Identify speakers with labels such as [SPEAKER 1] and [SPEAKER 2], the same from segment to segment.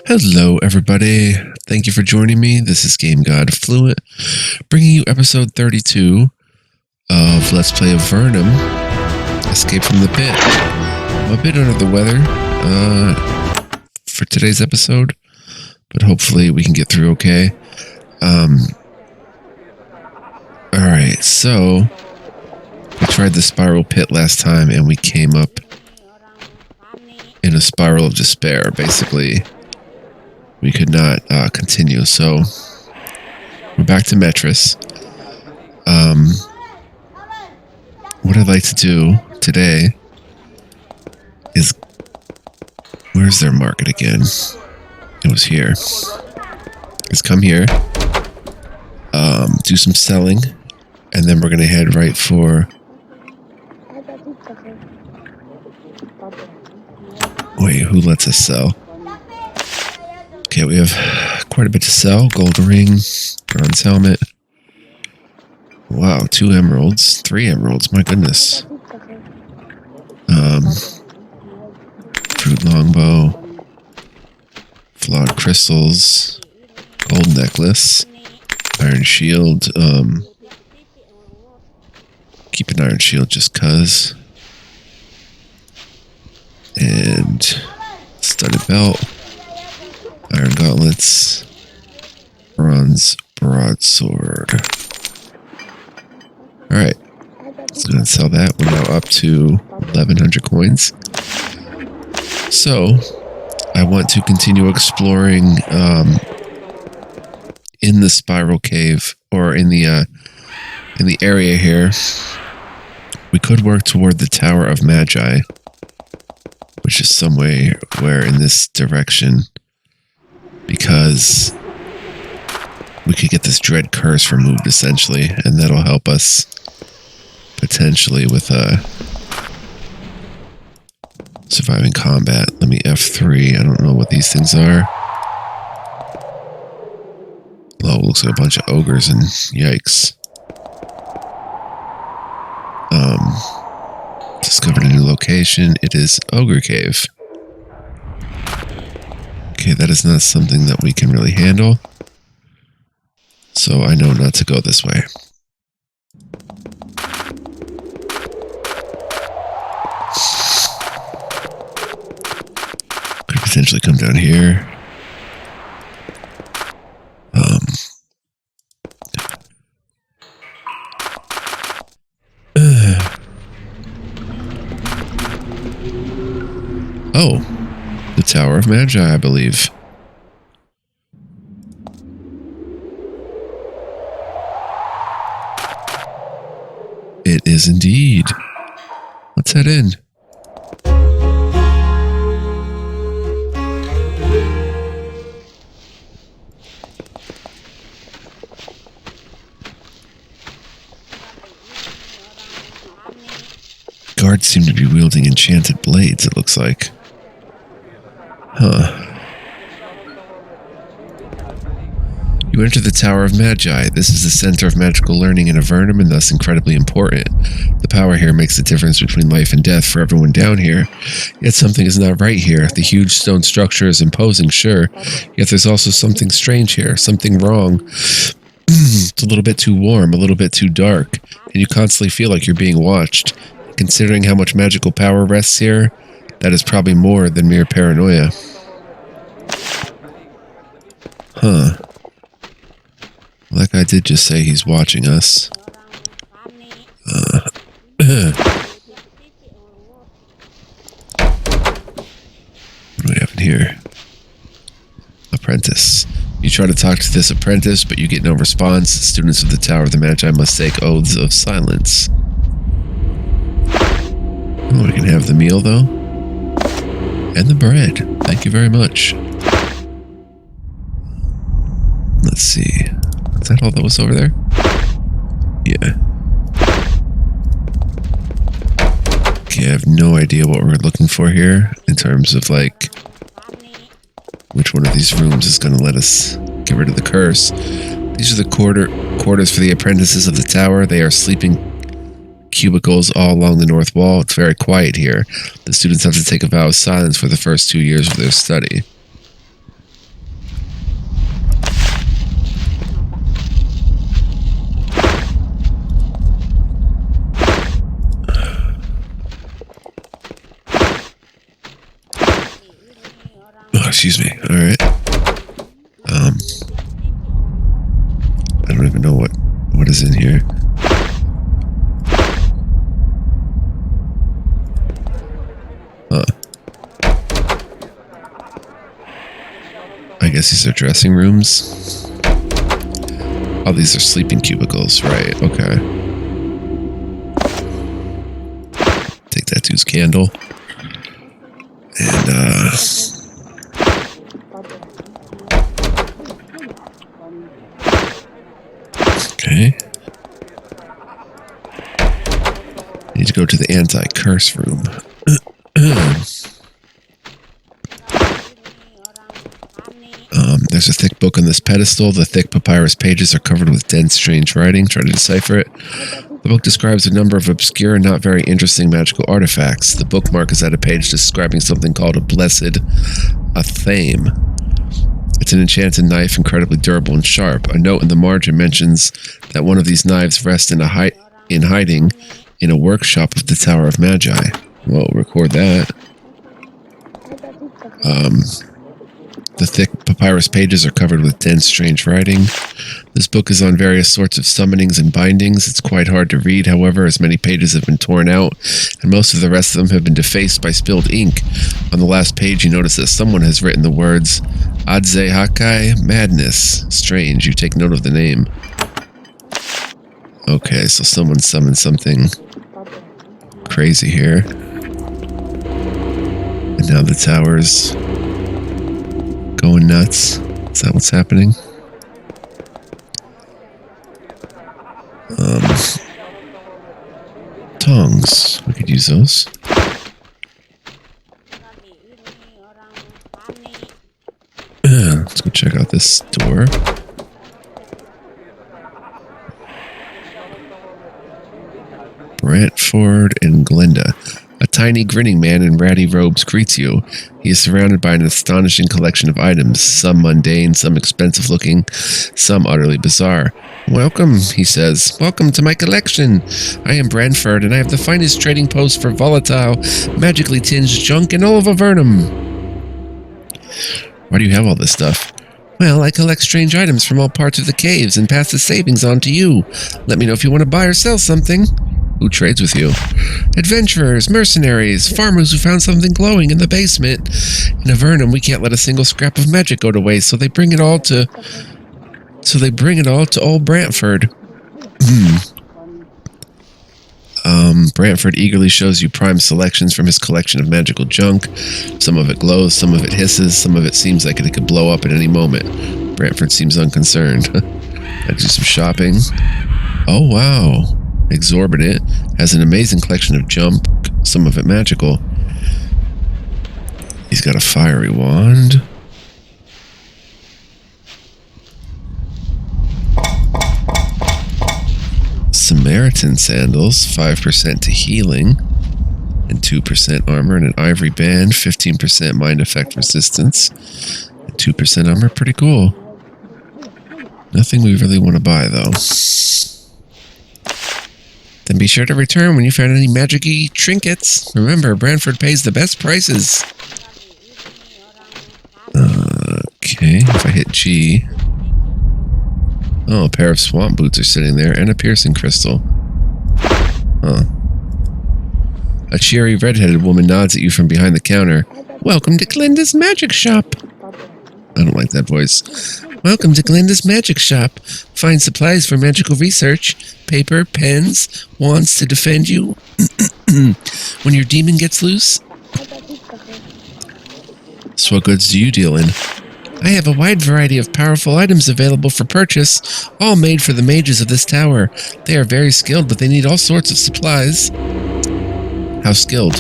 [SPEAKER 1] Hello, everybody. Thank you for joining me. This is Game God Fluent, bringing you episode 32 of Let's Play Avernum, Escape from the Pit. I'm a bit under the weather for today's episode, but hopefully we can get through okay. Alright, so we tried the spiral pit last time and we came up in a spiral of despair. Basically, we could not continue, so we're back to Metris. What I'd like to do today is, where's their market again? It was here. Is come here, do some selling, and then we're gonna head right for. Wait, who lets us sell? Okay, we have quite a bit to sell. Gold ring, bronze helmet. Wow, 2 emeralds, 3 emeralds, my goodness. Fruit longbow, flawed crystals, gold necklace, iron shield. Keep an iron shield just cuz. And studded belt, iron gauntlets, bronze broadsword. Alright, let's go ahead and sell that. We're now up to 1,100 coins. So, I want to continue exploring in the spiral cave, or in the area here. We could work toward the Tower of Magi, which is somewhere in this direction, because we could get this dread curse removed, essentially, and that'll help us potentially with surviving combat. Let me F3. I don't know what these things are. Oh, it looks like a bunch of ogres, and yikes. Discovered a new location. It is Ogre Cave. Okay, that is not something that we can really handle. So I know not to go this way. Could potentially come down here. Oh, the Tower of Magi, I believe. It is indeed. Let's head in. Guards seem to be wielding enchanted blades, it looks like. Huh. You enter the Tower of Magi. This is the center of magical learning in Avernum, and thus incredibly important. The power here makes the difference between life and death for everyone down here. Yet something is not right here. The huge stone structure is imposing, sure. Yet there's also something strange here. Something wrong. It's a little bit too warm, a little bit too dark, and you constantly feel like you're being watched. Considering how much magical power rests here, that is probably more than mere paranoia. Huh. Well, that guy did just say he's watching us. What do we have in here? Apprentice. You try to talk to this apprentice, but you get no response. Students of the Tower of the Magi must take oaths of silence. Oh, we can have the meal, though. And the bread. Thank you very much. Let's see. Is that all that was over there? Yeah. Okay, I have no idea what we're looking for here in terms of, like, which one of these rooms is going to let us get rid of the curse. These are the quarters for the apprentices of the tower. They are sleeping cubicles all along the north wall. It's very quiet here. The students have to take a vow of silence for the first 2 years of their study. excuse me. All right. I don't even know what is in here. I guess these are dressing rooms. Oh, these are sleeping cubicles, right? Okay. Take that dude's candle. And, okay. Need to go to the anti-curse room. There's a thick book on this pedestal. The thick papyrus pages are covered with dense, strange writing. Try to decipher it. The book describes a number of obscure and not very interesting magical artifacts. The bookmark is at a page describing something called a blessed athame. It's an enchanted knife, incredibly durable and sharp. A note in the margin mentions that one of these knives rests in hiding in a workshop of the Tower of Magi. Well, record that. The thick papyrus pages are covered with dense, strange writing. This book is on various sorts of summonings and bindings. It's quite hard to read, however, as many pages have been torn out, and most of the rest of them have been defaced by spilled ink. On the last page, you notice that someone has written the words, Adze Hakai, madness. Strange, you take note of the name. Okay, so someone summoned something crazy here. And now the tower's going nuts. Is that what's happening? Tongs. We could use those. Let's go check out this door. Brantford and Glenda. A tiny, grinning man in ratty robes greets you. He is surrounded by an astonishing collection of items, some mundane, some expensive-looking, some utterly bizarre. Welcome, he says. Welcome to my collection. I am Brantford, and I have the finest trading post for volatile, magically tinged junk in all of Avernum. Why do you have all this stuff? Well, I collect strange items from all parts of the caves and pass the savings on to you. Let me know if you want to buy or sell something. Who trades with you? Adventurers, mercenaries, farmers who found something glowing in the basement. In Avernum, we can't let a single scrap of magic go to waste, so they bring it all to old Brantford. Brantford eagerly shows you prime selections from his collection of magical junk. Some of it glows, some of it hisses, some of it seems like it could blow up at any moment. Brantford seems unconcerned. I do some shopping. Oh, wow. Exorbitant. Has an amazing collection of junk, some of it magical. He's got a fiery wand. Samaritan sandals, 5% to healing, and 2% armor, and an ivory band, 15% mind effect resistance, and 2% armor. Pretty cool. Nothing we really want to buy, though. Then be sure to return when you find any magic-y trinkets. Remember, Brantford pays the best prices. Okay, if I hit G... Oh, a pair of swamp boots are sitting there, and a piercing crystal. Huh. A cheery red-headed woman nods at you from behind the counter. Welcome to Glenda's Magic Shop. I don't like that voice. Welcome to Glenda's Magic Shop. Find supplies for magical research, paper, pens, wands to defend you when your demon gets loose. So what goods do you deal in? I have a wide variety of powerful items available for purchase, all made for the mages of this tower. They are very skilled, but they need all sorts of supplies. How skilled?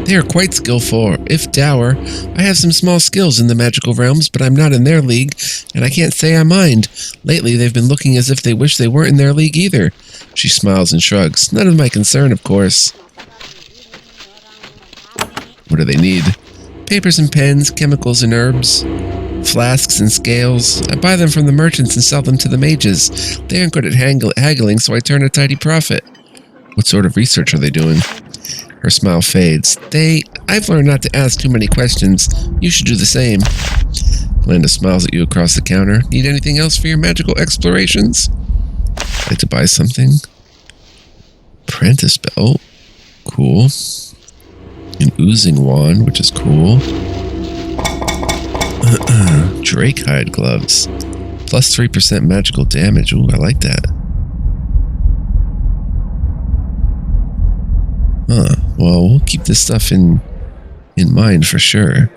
[SPEAKER 1] They are quite skillful, if dour. I have some small skills in the magical realms, but I'm not in their league, and I can't say I mind. Lately, they've been looking as if they wish they weren't in their league either. She smiles and shrugs. None of my concern, of course. What do they need? Papers and pens, chemicals and herbs, flasks and scales. I buy them from the merchants and sell them to the mages. They aren't good at haggling, so I turn a tidy profit. What sort of research are they doing? Her smile fades. I've learned not to ask too many questions. You should do the same. Glenda smiles at you across the counter. Need anything else for your magical explorations? Like to buy something? Apprentice belt. Cool. An oozing wand, which is cool. Drake hide gloves. Plus 3% magical damage. Ooh, I like that. Huh. Well, we'll keep this stuff in mind for sure.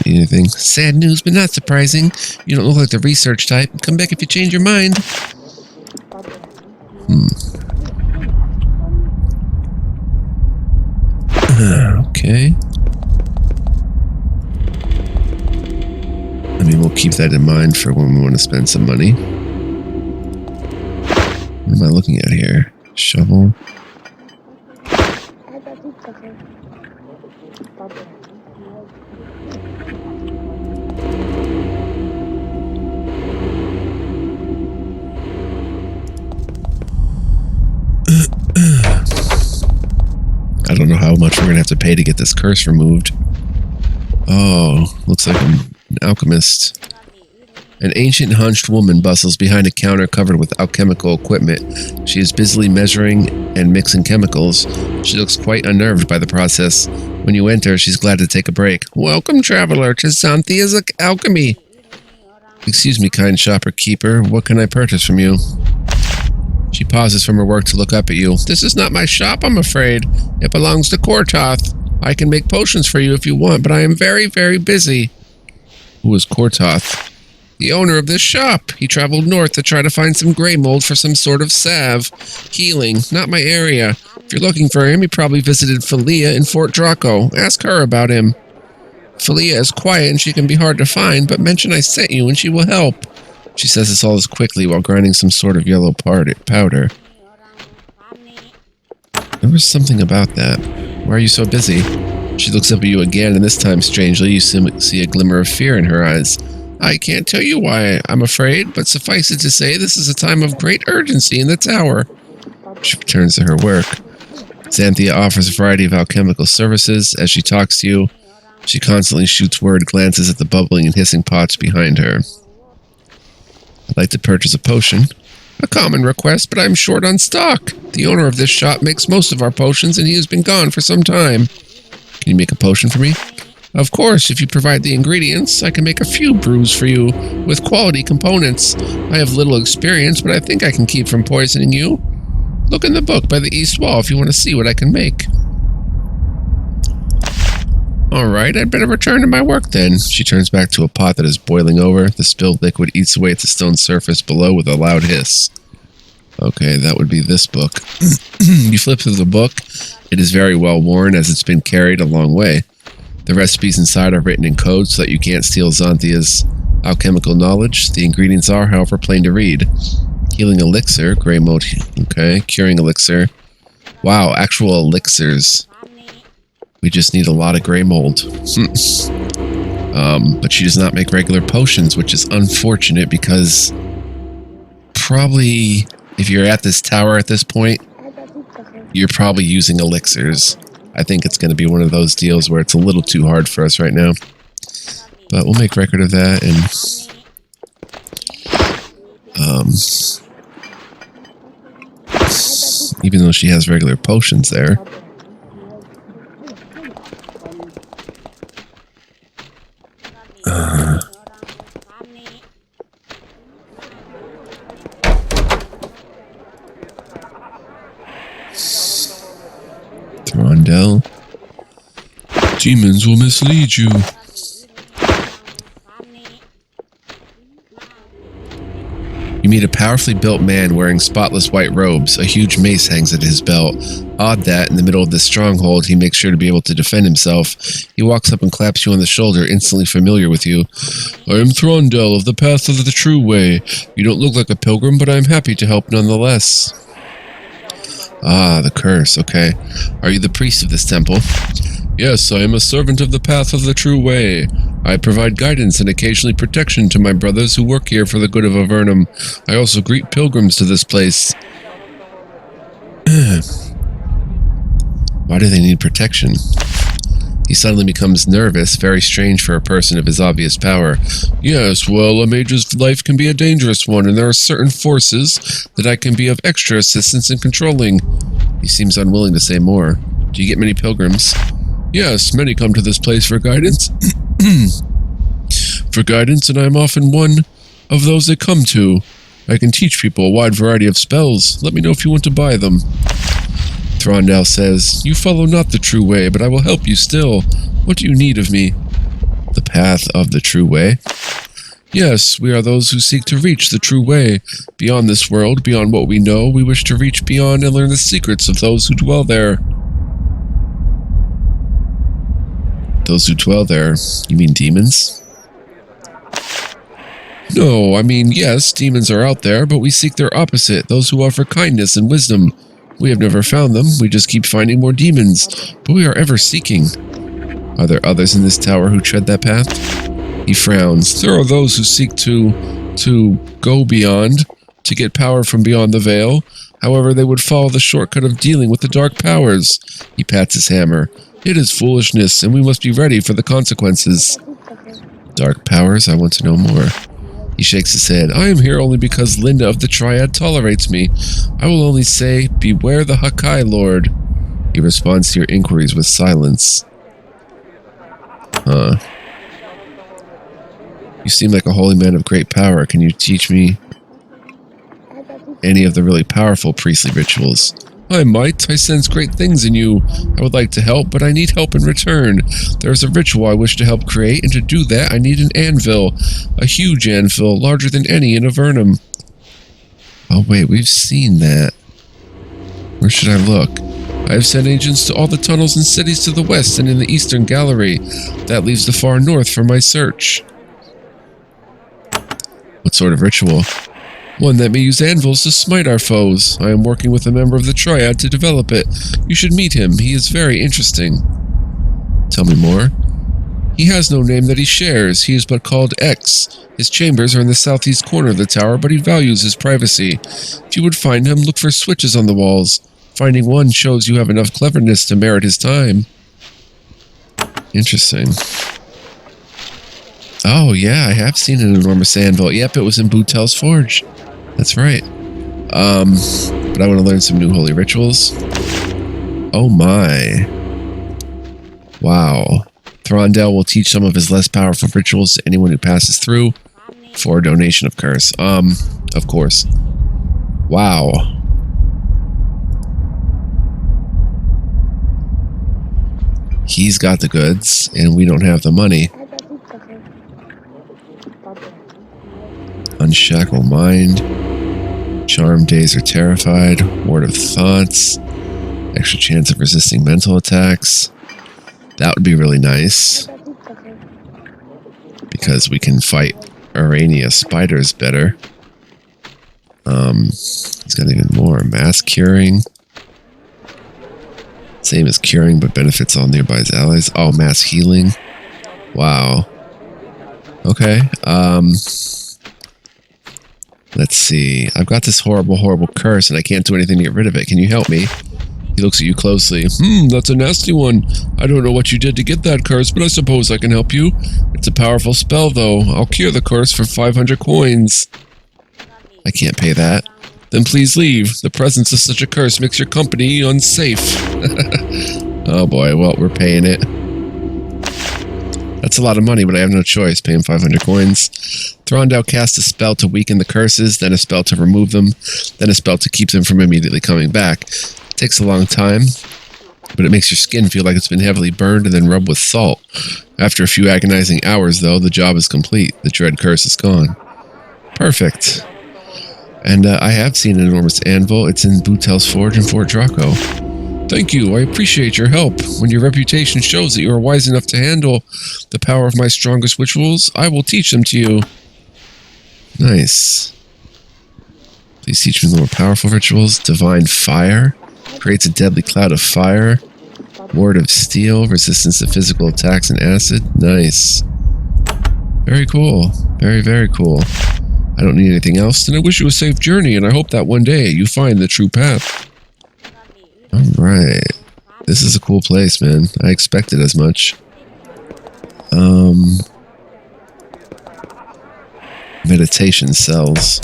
[SPEAKER 1] Anything? Sad news, but not surprising. You don't look like the research type. Come back if you change your mind. Okay. I mean, we'll keep that in mind for when we want to spend some money. What am I looking at here? Shovel. I don't know how much we're going to have to pay to get this curse removed. Oh, looks like an alchemist. An ancient hunched woman bustles behind a counter covered with alchemical equipment. She is busily measuring and mixing chemicals. She looks quite unnerved by the process. When you enter, she's glad to take a break. Welcome, traveler, to Xanthia's Alchemy. Excuse me, kind shopkeeper. What can I purchase from you? She pauses from her work to look up at you. This is not my shop, I'm afraid. It belongs to Kortoth. I can make potions for you if you want, but I am very, very busy. Who is Kortoth? The owner of this shop. He traveled north to try to find some gray mold for some sort of salve. Healing. Not my area. If you're looking for him, he probably visited Philia in Fort Draco. Ask her about him. Philia is quiet and she can be hard to find, but mention I sent you and she will help. She says this all as quickly while grinding some sort of yellow powder. There was something about that. Why are you so busy? She looks up at you again, and this time, strangely, you see a glimmer of fear in her eyes. I can't tell you why, I'm afraid, but suffice it to say this is a time of great urgency in the tower. She returns to her work. Xanthia offers a variety of alchemical services. As she talks to you, she constantly shoots word glances at the bubbling and hissing pots behind her. I'd like to purchase a potion. A common request, but I'm short on stock. The owner of this shop makes most of our potions, and he has been gone for some time. Can you make a potion for me? Of course, if you provide the ingredients, I can make a few brews for you, with quality components. I have little experience, but I think I can keep from poisoning you. Look in the book by the east wall if you want to see what I can make. Alright, I'd better return to my work then. She turns back to a pot that is boiling over. The spilled liquid eats away at the stone surface below with a loud hiss. Okay, that would be this book. You flip through the book. It is very well worn as it's been carried a long way. The recipes inside are written in code so that you can't steal Xanthia's alchemical knowledge. The ingredients are, however, plain to read. Healing elixir, gray mold, okay, curing elixir. Wow, actual elixirs. We just need a lot of gray mold. But she does not make regular potions, which is unfortunate because probably if you're at this tower at this point, you're probably using elixirs. I think it's going to be one of those deals where it's a little too hard for us right now. But we'll make record of that and even though she has regular potions there. Throndell. Demons will mislead you. You meet a powerfully built man wearing spotless white robes. A huge mace hangs at his belt. Odd that, in the middle of this stronghold, he makes sure to be able to defend himself. He walks up and claps you on the shoulder, instantly familiar with you. I am Throndell of the Path of the True Way. You don't look like a pilgrim, but I am happy to help nonetheless. Ah, the curse, okay. Are you the priest of this temple? Yes, I am a servant of the Path of the True Way. I provide guidance and occasionally protection to my brothers who work here for the good of Avernum. I also greet pilgrims to this place. Why do they need protection? He suddenly becomes nervous, very strange for a person of his obvious power. Yes, well, a mage's life can be a dangerous one, and there are certain forces that I can be of extra assistance in controlling. He seems unwilling to say more. Do you get many pilgrims? Yes, many come to this place for guidance. For guidance, and I am often one of those they come to. I can teach people a wide variety of spells. Let me know if you want to buy them. Throndell says, You follow not the true way, but I will help you still. What do you need of me? The path of the true way? Yes, we are those who seek to reach the true way. Beyond this world, beyond what we know, we wish to reach beyond and learn the secrets of those who dwell there. Those who dwell there? You mean demons? No, I mean, yes, demons are out there, but we seek their opposite, those who offer kindness and wisdom. We have never found them, we just keep finding more demons, but we are ever seeking. Are there others in this tower who tread that path? He frowns. There are those who seek to go beyond, to get power from beyond the veil. However, they would follow the shortcut of dealing with the dark powers. He pats his hammer. It is foolishness, and we must be ready for the consequences. Dark powers? I want to know more. He shakes his head. I am here only because Linda of the Triad tolerates me. I will only say, beware the Hakai Lord. He responds to your inquiries with silence. Huh. You seem like a holy man of great power. Can you teach me any of the really powerful priestly rituals? I might. I sense great things in you. I would like to help, but I need help in return. There is a ritual I wish to help create, and to do that I need an anvil. A huge anvil, larger than any in Avernum. Oh wait, we've seen that. Where should I look? I have sent agents to all the tunnels and cities to the west and in the eastern gallery. That leaves the far north for my search. What sort of ritual? One that may use anvils to smite our foes. I am working with a member of the Triad to develop it. You should meet him. He is very interesting. Tell me more. He has no name that he shares. He is but called X. His chambers are in the southeast corner of the tower, but he values his privacy. If you would find him, look for switches on the walls. Finding one shows you have enough cleverness to merit his time. Interesting. Oh, yeah, I have seen an enormous anvil. Yep, it was in Bootel's Forge. That's right. But I want to learn some new holy rituals. Oh my. Wow. Throndell will teach some of his less powerful rituals to anyone who passes through for a donation of curse. Of course. Wow. He's got the goods, and we don't have the money. Unshackle mind. Charm days are terrified. Ward of thoughts. Extra chance of resisting mental attacks. That would be really nice. Because we can fight Urania spiders better. He's got even more. Mass curing. Same as curing, but benefits all nearby allies. Oh, mass healing. Wow. Okay. Let's see. I've got this horrible, horrible curse, and I can't do anything to get rid of it. Can you help me? He looks at you closely. That's a nasty one. I don't know what you did to get that curse, but I suppose I can help you. It's a powerful spell, though. I'll cure the curse for 500 coins. I can't pay that. Then please leave. The presence of such a curse makes your company unsafe. Oh boy, well, we're paying it. That's a lot of money, but I have no choice. Pay him 500 coins. Throndell casts a spell to weaken the curses, then a spell to remove them, then a spell to keep them from immediately coming back. It takes a long time, but it makes your skin feel like it's been heavily burned and then rubbed with salt. After a few agonizing hours, though, the job is complete. The dread curse is gone. Perfect. And I have seen an enormous anvil. It's in Bootel's Forge in Fort Draco. Thank you. I appreciate your help. When your reputation shows that you are wise enough to handle the power of my strongest rituals, I will teach them to you. Nice. Please teach me the more powerful rituals. Divine Fire. Creates a deadly cloud of fire. Ward of Steel. Resistance to physical attacks and acid. Nice. Very cool. Very, very cool. I don't need anything else, then I wish you a safe journey, and I hope that one day you find the true path. Alright. This is a cool place, man. I expected as much. Meditation cells.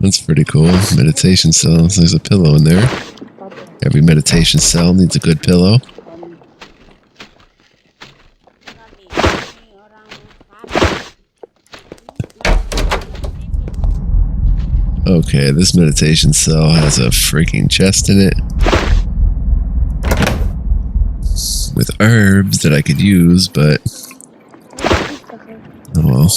[SPEAKER 1] That's pretty cool. Meditation cells. There's a pillow in there. Every meditation cell needs a good pillow. Okay, this meditation cell has a freaking chest in it. With herbs that I could use, but... oh well.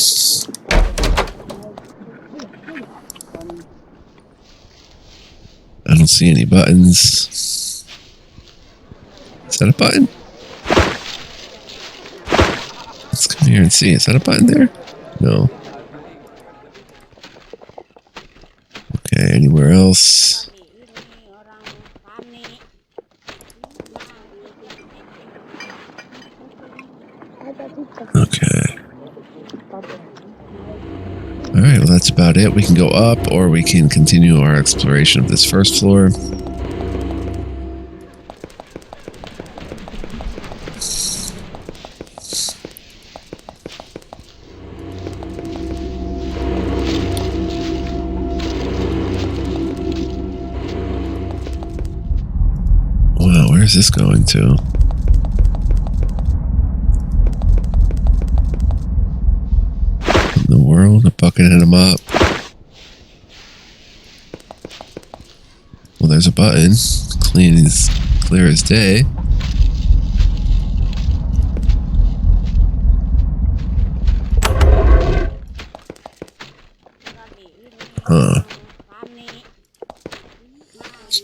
[SPEAKER 1] I don't see any buttons. Is that a button? Let's come here and see. Is that a button there? No. Okay, anywhere else? Okay. Alright, well that's about it. We can go up, or we can continue our exploration of this first floor. Wow, where's this going to? In the world, a bucket and a mop. Well, there's a button. Clear as day. Huh.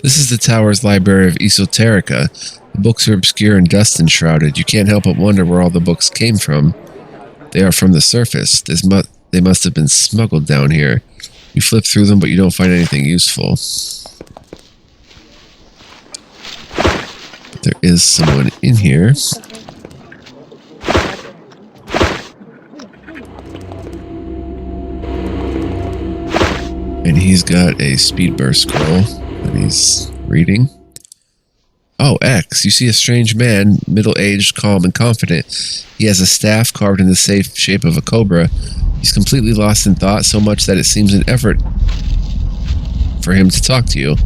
[SPEAKER 1] This is the tower's library of esoterica. The books are obscure and dust enshrouded. You can't help but wonder where all the books came from. They are from the surface. They must have been smuggled down here. You flip through them, but you don't find anything useful. But there is someone in here. And he's got a speed burst scroll that he's reading. Oh, X, you see a strange man, middle-aged, calm, and confident. He has a staff carved in the safe shape of a cobra. He's completely lost in thought, so much that it seems an effort for him to talk to you.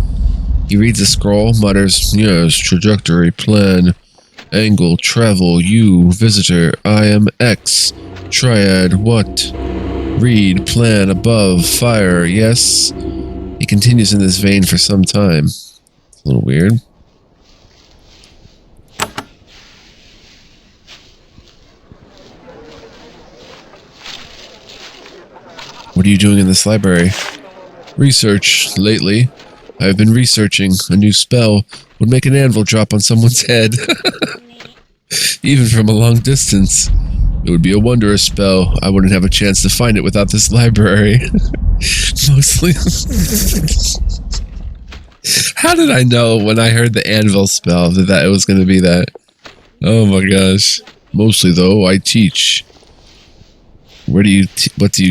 [SPEAKER 1] He reads the scroll, mutters, "Yes, trajectory, plan, angle, travel, you, visitor, I am X, triad, what? Read, plan, above, fire, yes." He continues in this vein for some time. It's a little weird. What are you doing in this library? Research. Lately, I have been researching. A new spell would make an anvil drop on someone's head. Even from a long distance. It would be a wondrous spell. I wouldn't have a chance to find it without this library. Mostly. How did I know when I heard the anvil spell that it was going to be that? Oh my gosh. Mostly though, I teach. What do you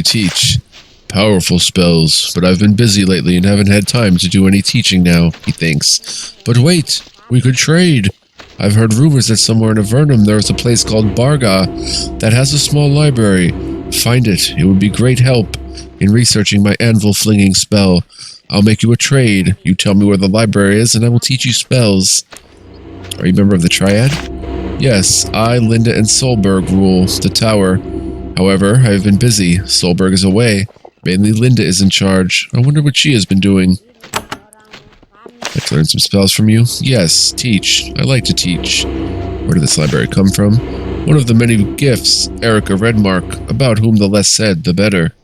[SPEAKER 1] teach? Powerful spells, but I've been busy lately and haven't had time to do any teaching now, he thinks. But wait, we could trade. I've heard rumors that somewhere in Avernum there is a place called Barga that has a small library. Find it. It would be great help in researching my anvil-flinging spell. I'll make you a trade. You tell me where the library is and I will teach you spells. Are you a member of the Triad? Yes, I, Linda, and Solberg rule the tower. However, I have been busy. Solberg is away. Mainly Linda is in charge. I wonder what she has been doing. I can learn some spells from you? Yes, teach. I like to teach. Where did this library come from? One of the many gifts, Erica Redmark, about whom the less said, the better.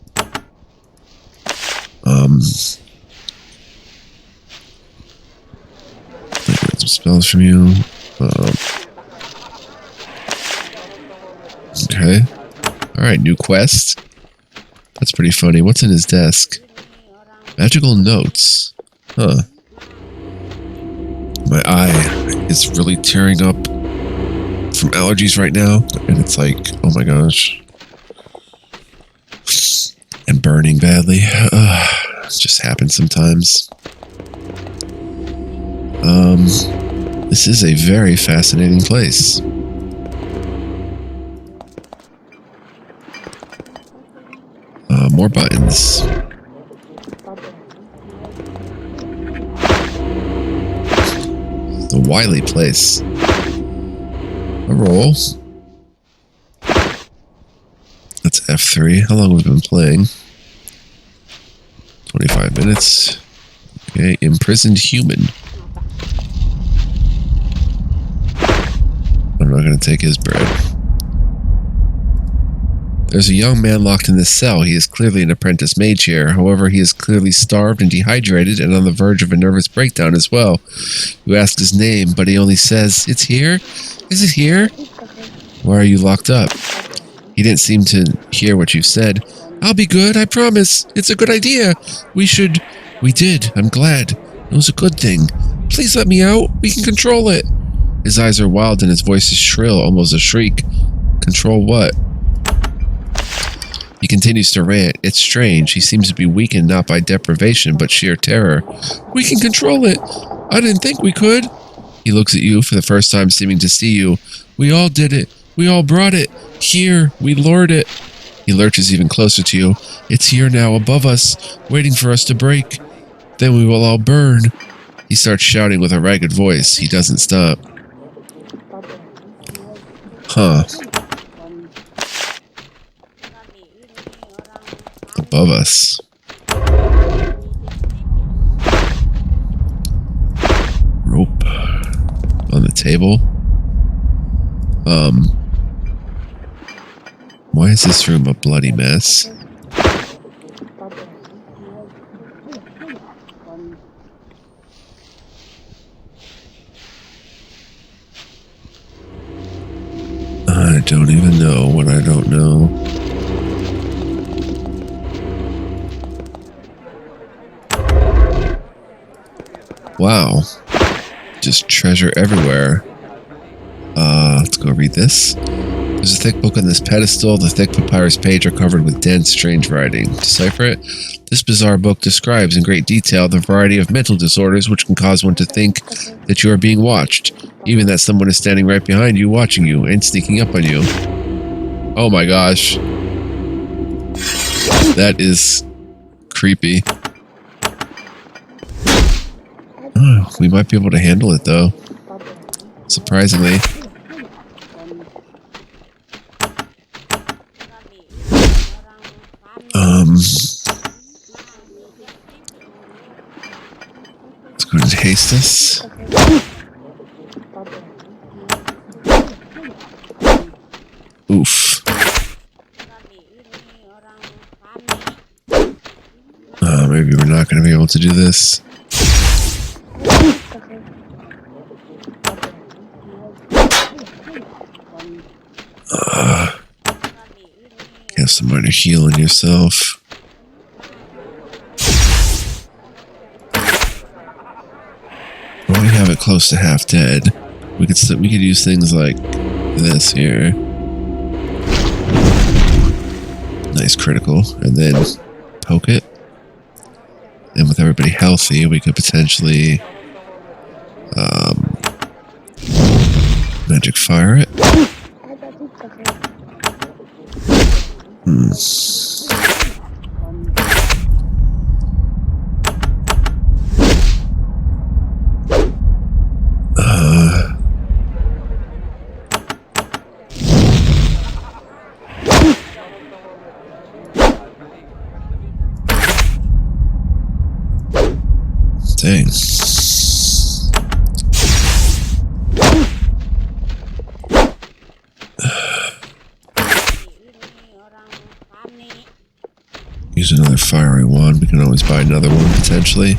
[SPEAKER 1] I can learn some spells from you. Okay. Alright, new quest. That's pretty funny. What's in his desk? Magical notes. Huh. My eye is really tearing up from allergies right now. And it's like, oh my gosh. And burning badly. It just happens sometimes. This is a very fascinating place. More buttons. The wily place. A roll. That's F3. How long have we been playing? 25 minutes. Okay, imprisoned human. I'm not going to take his bread. There's a young man locked in this cell. He is clearly an apprentice mage here. However, he is clearly starved and dehydrated and on the verge of a nervous breakdown as well. You ask his name, but he only says, "It's here? Is it here? Why are you locked up?" He didn't seem to hear what you said. "I'll be good, I promise. It's a good idea. We did. I'm glad. It was a good thing. Please let me out. We can control it." His eyes are wild and his voice is shrill, almost a shriek. Control what? He continues to rant. It's strange. He seems to be weakened not by deprivation, but sheer terror. "We can control it. I didn't think we could." He looks at you for the first time, seeming to see you. "We all did it. We all brought it. Here. We lured it." He lurches even closer to you. "It's here now, above us, waiting for us to break. Then we will all burn." He starts shouting with a ragged voice. He doesn't stop. Huh. Above us. Rope. On the table. Why is this room a bloody mess? I don't even know what I don't know. Wow. Just treasure everywhere. Let's go read this. There's a thick book on this pedestal. The thick papyrus page are covered with dense, strange writing. Decipher it. This bizarre book describes in great detail the variety of mental disorders which can cause one to think that you are being watched, even that someone is standing right behind you watching you and sneaking up on you. Oh my gosh. That is creepy. Oh, we might be able to handle it though. Surprisingly. Let's go ahead and haste this. Oof. Maybe we're not going to be able to do this. Have some minor healing yourself. Well, we have it close to half dead. We could use things like this here. Nice critical, and then poke it. And with everybody healthy, we could potentially magic fire it. Dang. Use another fiery wand. We can always buy another one potentially.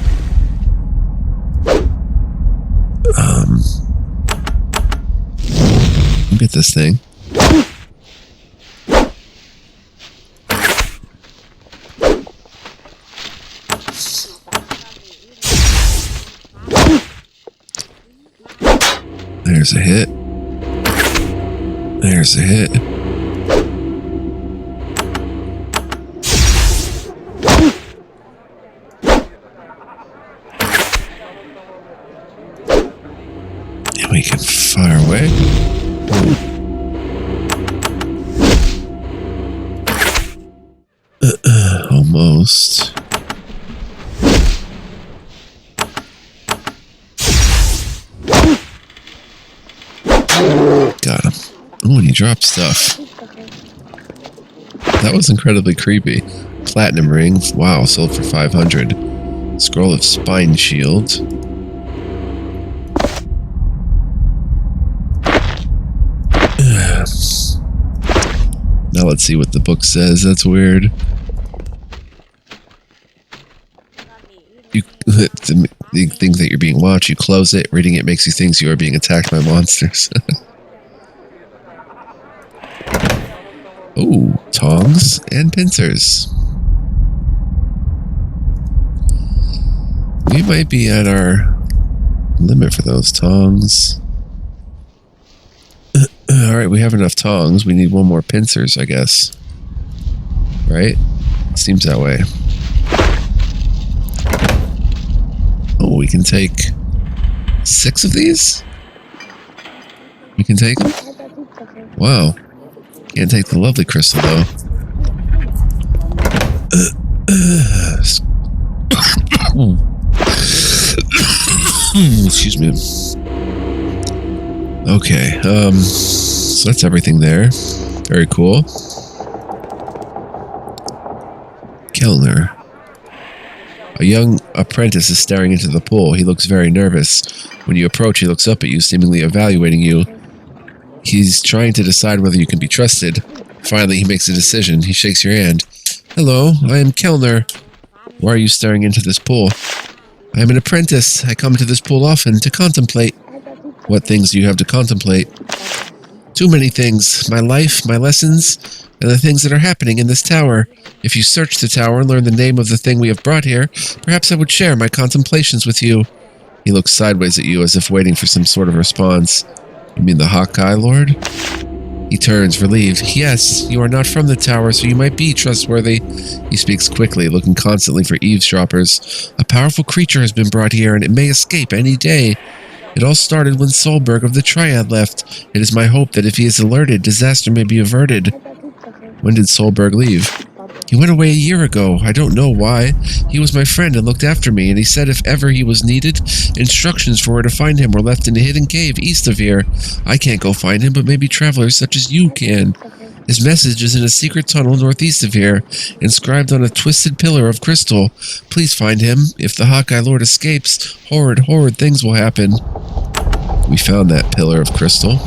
[SPEAKER 1] Get this thing. There's a hit. There's a hit. Got him. Oh, and he dropped stuff. That was incredibly creepy. Platinum ring. Wow, sold for 500. Scroll of spine shield. Now let's see what the book says. That's weird. You think that you're being watched. You close it. Reading it makes you think you are being attacked by monsters. Oh, tongs and pincers. We might be at our limit for those tongs. Alright, we have enough tongs. We need one more pincers, I guess. Right? Seems that way. Oh, we can take 6 of these? We can take them? Wow. Can't take the lovely crystal, though. Excuse me. Okay, so that's everything there. Very cool. KILLA. A young apprentice is staring into the pool. He looks very nervous. When you approach, he looks up at you, seemingly evaluating you. He's trying to decide whether you can be trusted. Finally, he makes a decision. He shakes your hand. Hello, I am KILLA. Why are you staring into this pool? I am an apprentice. I come to this pool often to contemplate. What things do you have to contemplate? Too many things. My life, my lessons, and the things that are happening in this tower. If you search the tower and learn the name of the thing we have brought here, perhaps I would share my contemplations with you. He looks sideways at you as if waiting for some sort of response. You mean the Hawkeye Lord? He turns, relieved. Yes, you are not from the tower, so you might be trustworthy. He speaks quickly, looking constantly for eavesdroppers. A powerful creature has been brought here, and it may escape any day. It all started when Solberg of the Triad left. It is my hope that if he is alerted, disaster may be averted. When did Solberg leave? He went away a year ago. I don't know why. He was my friend and looked after me, and he said if ever he was needed, instructions for where to find him were left in a hidden cave east of here. I can't go find him, but maybe travelers such as you can. His message is in a secret tunnel northeast of here, inscribed on a twisted pillar of crystal. Please find him. If the Hawkeye Lord escapes, horrid things will happen. We found that pillar of crystal.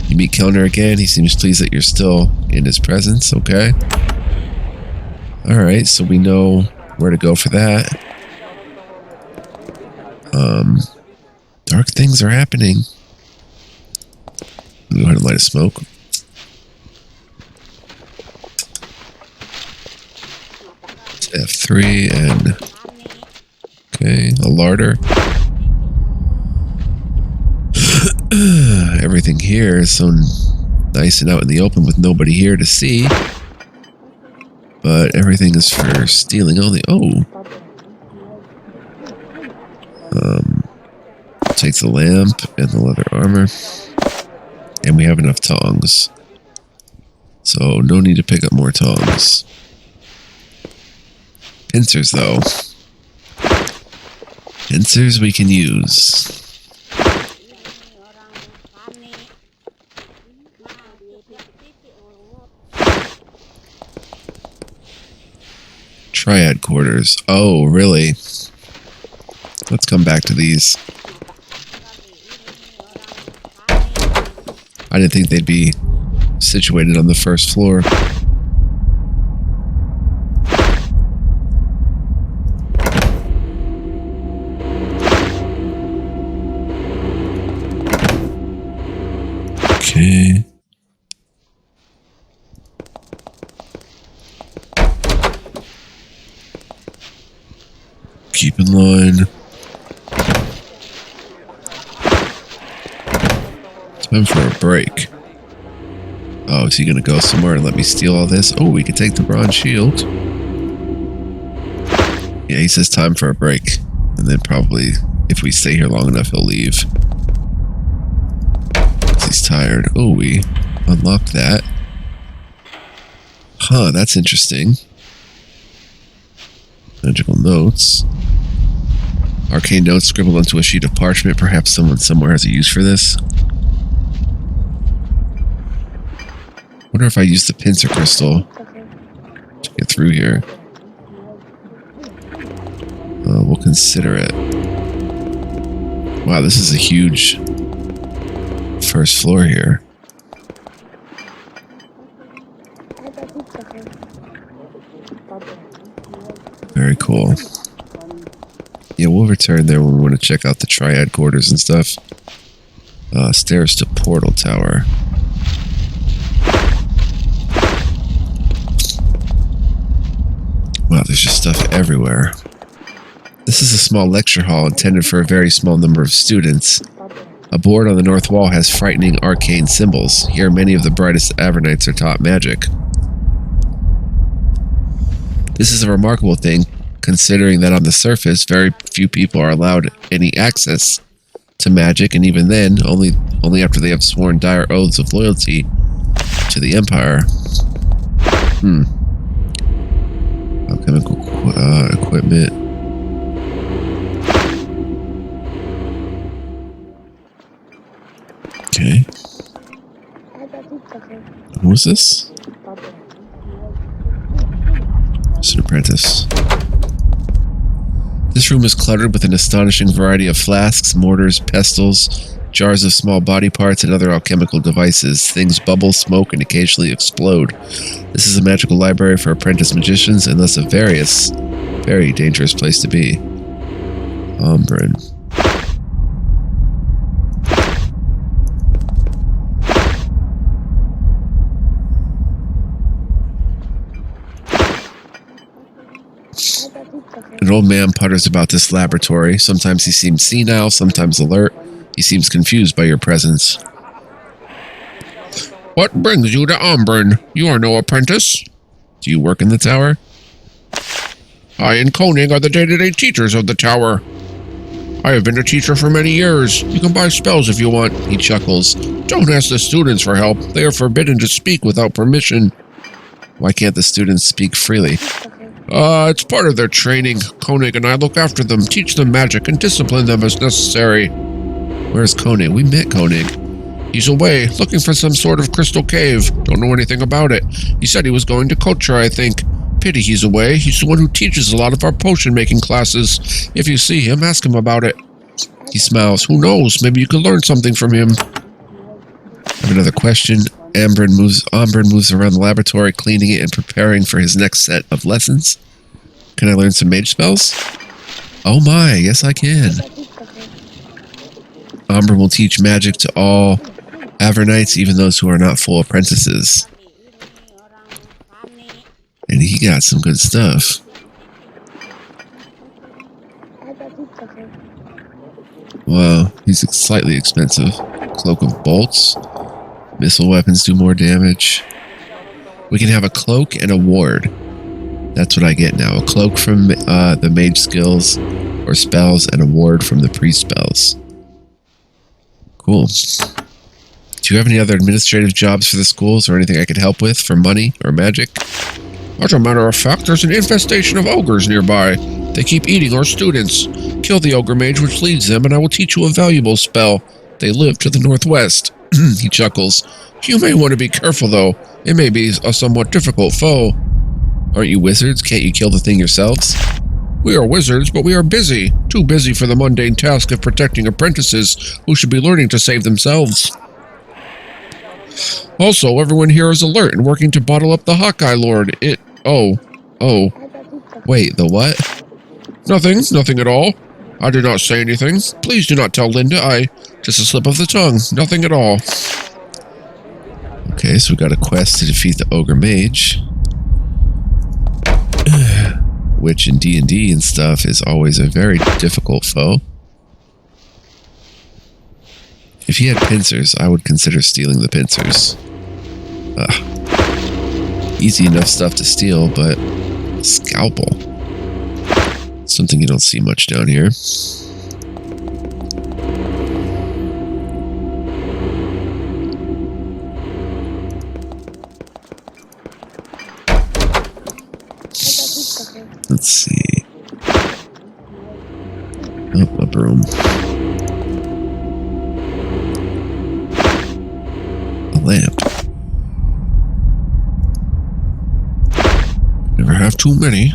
[SPEAKER 1] You meet KILLA again. He seems pleased that you're still in his presence. Okay. Alright, so we know where to go for that. Dark things are happening. Go ahead and light a smoke. F3 and... Okay, a larder. Everything here is so nice and out in the open with nobody here to see. But everything is for stealing only. Oh. Take the lamp and the leather armor. And we have enough tongs. So no need to pick up more tongs. Pincers though. Pincers we can use. Triad quarters. Oh, really? Let's come back to these. I didn't think they'd be situated on the first floor. Okay. Keep in line. Time for a break. Oh, is he gonna go somewhere and let me steal all this? Oh, we could take the bronze shield. Yeah, he says time for a break. And then probably, if we stay here long enough, he'll leave. He's tired. Oh, we unlocked that. Huh, that's interesting. Magical notes. Arcane notes scribbled onto a sheet of parchment. Perhaps someone somewhere has a use for this. wonder if I use the pincer crystal to get through here. We'll consider it. Wow, this is a huge first floor here. Very cool. Yeah, we'll return there when we want to check out the triad quarters and stuff. Stairs to portal tower. Wow, there's just stuff everywhere. This is a small lecture hall intended for a very small number of students. A board on the north wall has frightening arcane symbols. Here, many of the brightest Avernites are taught magic. This is a remarkable thing, considering that on the surface, very few people are allowed any access to magic, and even then, only after they have sworn dire oaths of loyalty to the Empire. Alchemical equipment. Okay. What was this? It's an apprentice. This room is cluttered with an astonishing variety of flasks, mortars, pestles, jars of small body parts, and other alchemical devices. Things bubble, smoke, and occasionally explode. This is a magical library for apprentice magicians, and thus a very dangerous place to be. Umbran. An old man putters about this laboratory. Sometimes he seems senile, sometimes alert. He seems confused by your presence. What brings you to Umbran? You are no apprentice. Do you work in the tower? I and Koenig are the day-to-day teachers of the tower. I have been a teacher for many years. You can buy spells if you want. He chuckles. Don't ask the students for help. They are forbidden to speak without permission. Why can't the students speak freely? It's part of their training. Koenig and I look after them, teach them magic, and discipline them as necessary. Where's Koenig? We met Koenig. He's away, looking for some sort of crystal cave. Don't know anything about it. He said he was going to Kotra, I think. Pity he's away. He's the one who teaches a lot of our potion-making classes. If you see him, ask him about it. He smiles. Who knows? Maybe you could learn something from him. I have another question. Umbran moves around the laboratory, cleaning it and preparing for his next set of lessons. Can I learn some mage spells? Oh my, yes I can. Umbran will teach magic to all Avernites, even those who are not full apprentices. And he got some good stuff. Wow, he's slightly expensive. Cloak of Bolts. Missile weapons do more damage. We can have a cloak and a ward. That's what I get now. A cloak from the mage skills or spells, and a ward from the priest spells. Cool. Do you have any other administrative jobs for the schools or anything I could help with for money or magic? As a matter of fact, there's an infestation of ogres nearby. They keep eating our students. Kill the ogre mage which leads them, and I will teach you a valuable spell. They live to the northwest. He chuckles. You may want to be careful, though. It may be a somewhat difficult foe. Aren't you wizards? Can't you kill the thing yourselves? We are wizards, but we are busy. Too busy for the mundane task of protecting apprentices who should be learning to save themselves. Also, everyone here is alert and working to bottle up the Hawkeye Lord. Oh. Wait, the what? Nothing at all. I did not say anything. Please do not tell Linda. Just a slip of the tongue. Nothing at all. Okay, so we got a quest to defeat the Ogre Mage. Which in D&D and stuff is always a very difficult foe. If he had pincers, I would consider stealing the pincers. Easy enough stuff to steal, but scalpel. Something you don't see much down here. Let's see. Oh, a broom. A lamp. too many.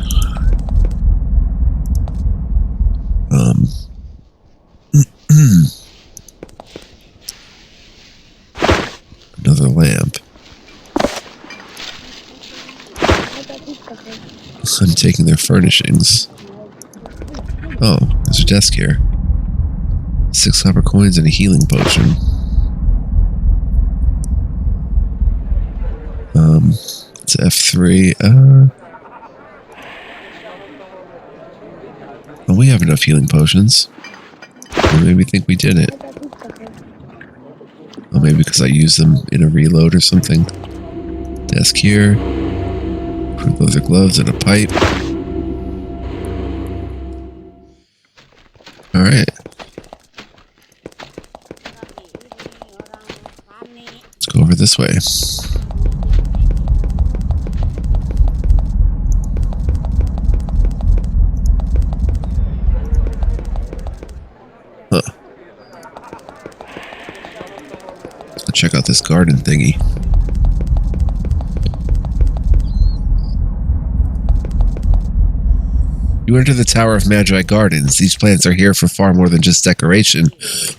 [SPEAKER 1] Another lamp. I'm taking their furnishings. Oh, there's a desk here. 6 copper coins and a healing potion. It's F3. Oh, we have enough healing potions. Or maybe think we didn't. Oh, maybe because I used them in a reload or something. Desk here. Leather gloves and a pipe. Alright. Let's go over this way. Huh. Let's check out this garden thingy. You enter the Tower of Magi Gardens. These plants are here for far more than just decoration.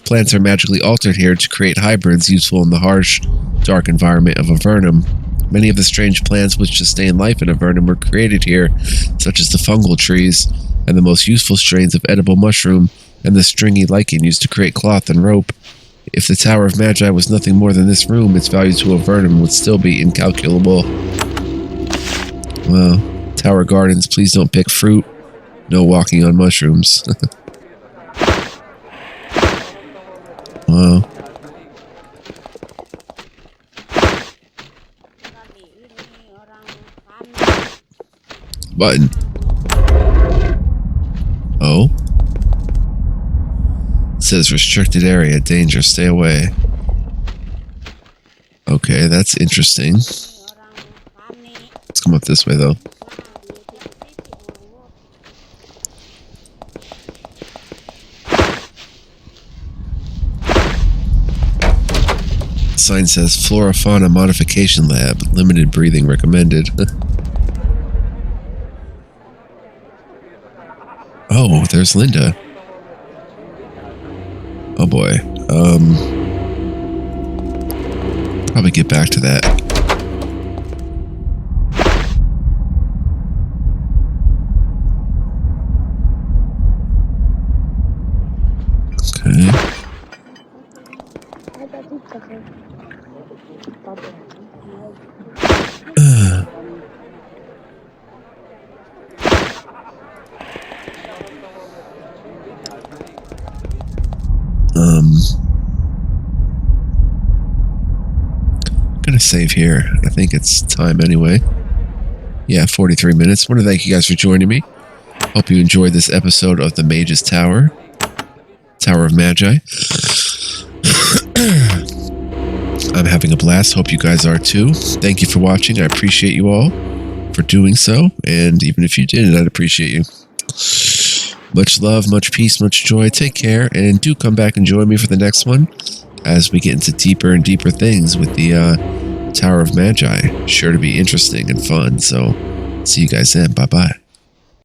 [SPEAKER 1] Plants are magically altered here to create hybrids useful in the harsh, dark environment of Avernum. Many of the strange plants which sustain life in Avernum were created here, such as the fungal trees, and the most useful strains of edible mushroom, and the stringy lichen used to create cloth and rope. If the Tower of Magi was nothing more than this room, its value to Avernum would still be incalculable. Well, Tower Gardens, please don't pick fruit. No walking on mushrooms. Wow. Button. Oh. It says restricted area, danger, stay away. Okay, that's interesting. Let's come up this way though. Sign says Flora Fauna Modification Lab. Limited breathing recommended. Oh, there's Linda. Oh boy. Probably get back to that. Okay. I'm gonna save here. I think it's time anyway. Yeah, 43 minutes. I want to thank you guys for joining me. Hope you enjoyed this episode of the Mage's Tower. Tower of Magi. I'm having a blast. Hope you guys are too. Thank you for watching. I appreciate you all for doing so. And even if you didn't, I'd appreciate you. Much love, much peace, much joy. Take care. And do come back and join me for the next one as we get into deeper and deeper things with the Tower of Magi. Sure to be interesting and fun. So see you guys then. Bye-bye.